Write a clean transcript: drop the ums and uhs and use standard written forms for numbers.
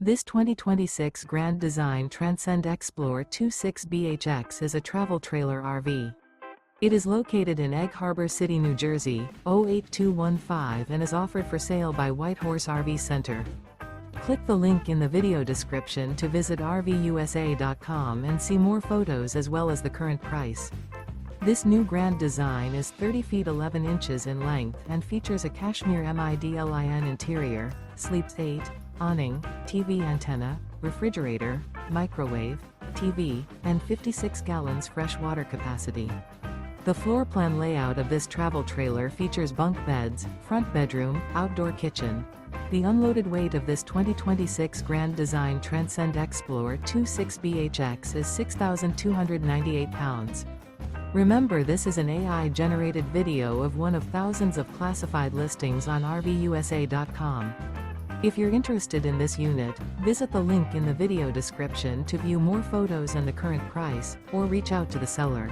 This 2026 Grand Design Transcend Xplor 26BHX is a travel trailer RV. It is located in Egg Harbor City, New Jersey, 08215 and is offered for sale by White Horse RV Center. Click the link in the video description to visit RVUSA.com and see more photos as well as the current price. This new Grand Design is 30 feet 11 inches in length and features a CASHMERE MIDLIN interior, sleeps 8, awning, TV antenna, refrigerator, microwave, TV, and 56 gallons fresh water capacity. The floor plan layout of this travel trailer features bunk beds, front bedroom, outdoor kitchen. The unloaded weight of this 2026 Grand Design Transcend Xplor 26BHX is 6,298 pounds. Remember, this is an AI-generated video of one of thousands of classified listings on RVUSA.com. If you're interested in this unit, visit the link in the video description to view more photos and the current price, or reach out to the seller.